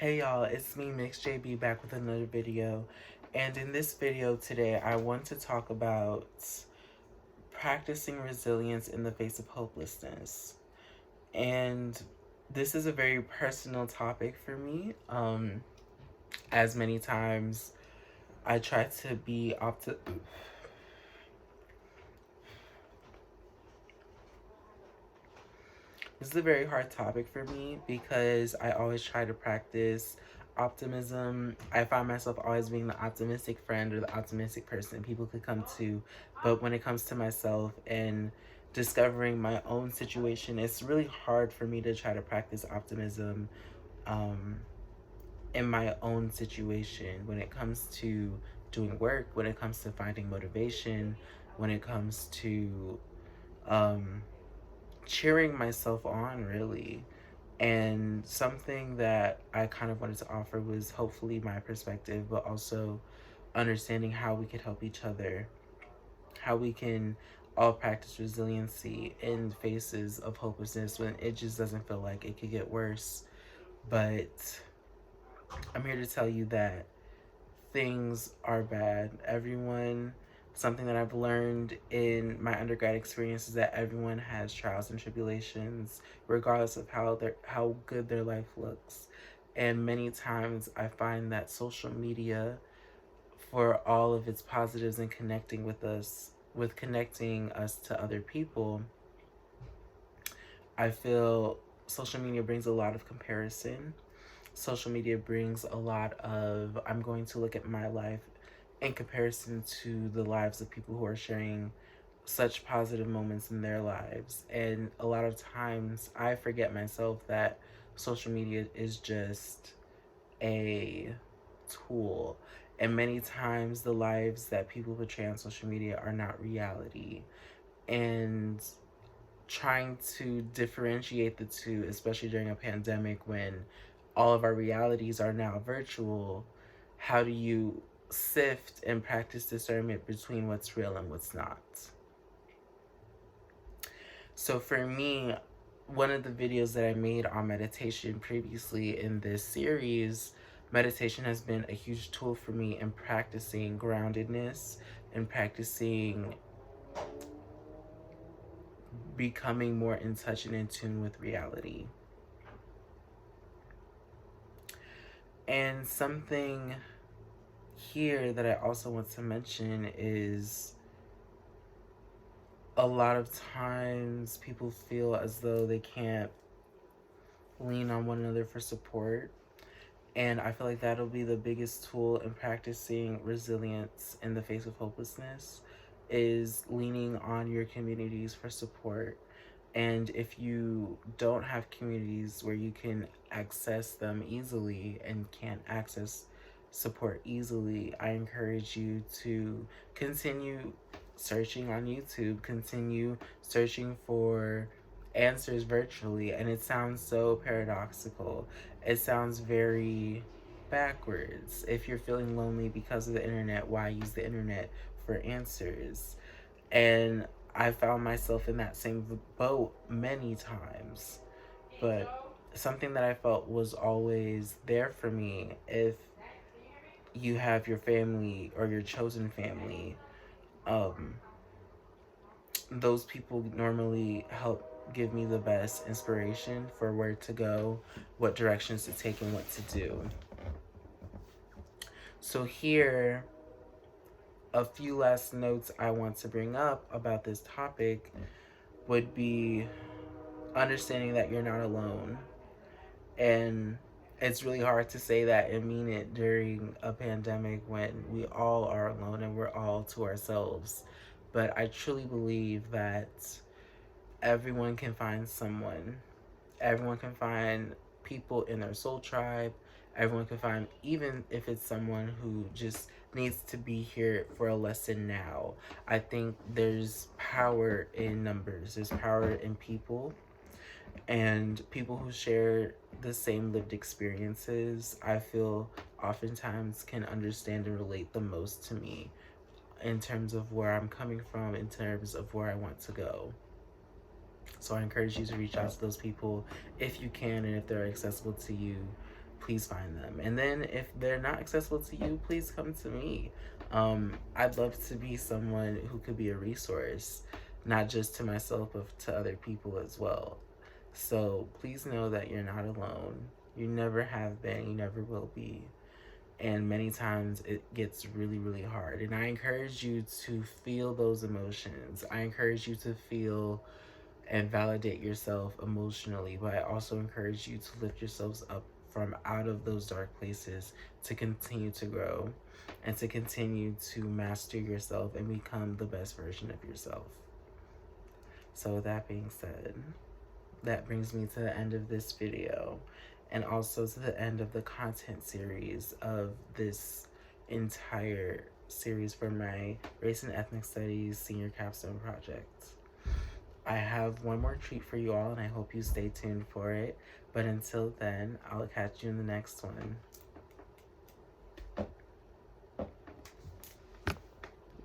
Hey y'all, it's me Mix JB back with another video. And in this video today, I want to talk about practicing resilience in the face of hopelessness. And this is a very personal topic for me. As many times I try to be This is a very hard topic for me because I always try to practice optimism. I find myself always being the optimistic friend or the optimistic person people could come to. But when it comes to myself and discovering my own situation, it's really hard for me to try to practice optimism um, in my own situation when it comes to doing work, when it comes to finding motivation, when it comes to um, cheering myself on, really. And something that I kind of wanted to offer was hopefully my perspective, but also understanding how we could help each other, how we can all practice resiliency in faces of hopelessness when it just doesn't feel like it could get worse. But I'm here to tell you that things are bad. Something that I've learned in my undergrad experience is that everyone has trials and tribulations, regardless of how good their life looks. And many times I find that social media, for all of its positives and connecting us to other people, I feel social media brings a lot of comparison. Social media brings a lot of, I'm going to look at my life in comparison to the lives of people who are sharing such positive moments in their lives. And a lot of times I forget myself that social media is just a tool. And many times the lives that people portray on social media are not reality. And trying to differentiate the two, especially during a pandemic when all of our realities are now virtual, how do you sift and practice discernment between what's real and what's not? So for me, one of the videos that I made on meditation previously in this series, meditation has been a huge tool for me in practicing groundedness and practicing becoming more in touch and in tune with reality. And something here that I also want to mention is a lot of times people feel as though they can't lean on one another for support. And I feel like that'll be the biggest tool in practicing resilience in the face of hopelessness, is leaning on your communities for support. And if you don't have communities where you can access them easily and can't access support easily, I encourage you to continue searching on YouTube, continue searching for answers virtually. And it sounds so paradoxical. It sounds very backwards. If you're feeling lonely because of the internet, why use the internet for answers? And I found myself in that same boat many times. But something that I felt was always there for me, if you have your family or your chosen family, um, those people normally help give me the best inspiration for where to go, what directions to take, and what to do. So here, a few last notes I want to bring up about this topic would be understanding that you're not alone. And it's really hard to say that and mean it during a pandemic when we all are alone and we're all to ourselves. But I truly believe that everyone can find someone. Everyone can find people in their soul tribe. Everyone can find, even if it's someone who just needs to be here for a lesson now. I think there's power in numbers. There's power in people. And people who share the same lived experiences, I feel oftentimes can understand and relate the most to me in terms of where I'm coming from, in terms of where I want to go. So I encourage you to reach out to those people if you can and if they're accessible to you, please find them. And then if they're not accessible to you, please come to me. I'd love to be someone who could be a resource, not just to myself, but to other people as well. So please know that you're not alone. You never have been, you never will be. And many times it gets really, really hard. And I encourage you to feel those emotions. I encourage you to feel and validate yourself emotionally, but I also encourage you to lift yourselves up from out of those dark places to continue to grow and to continue to master yourself and become the best version of yourself. So with that being said, that brings me to the end of this video and also to the end of the content series of this entire series for my Race and Ethnic Studies Senior Capstone Project. I have one more treat for you all, and I hope you stay tuned for it. But until then, I'll catch you in the next one.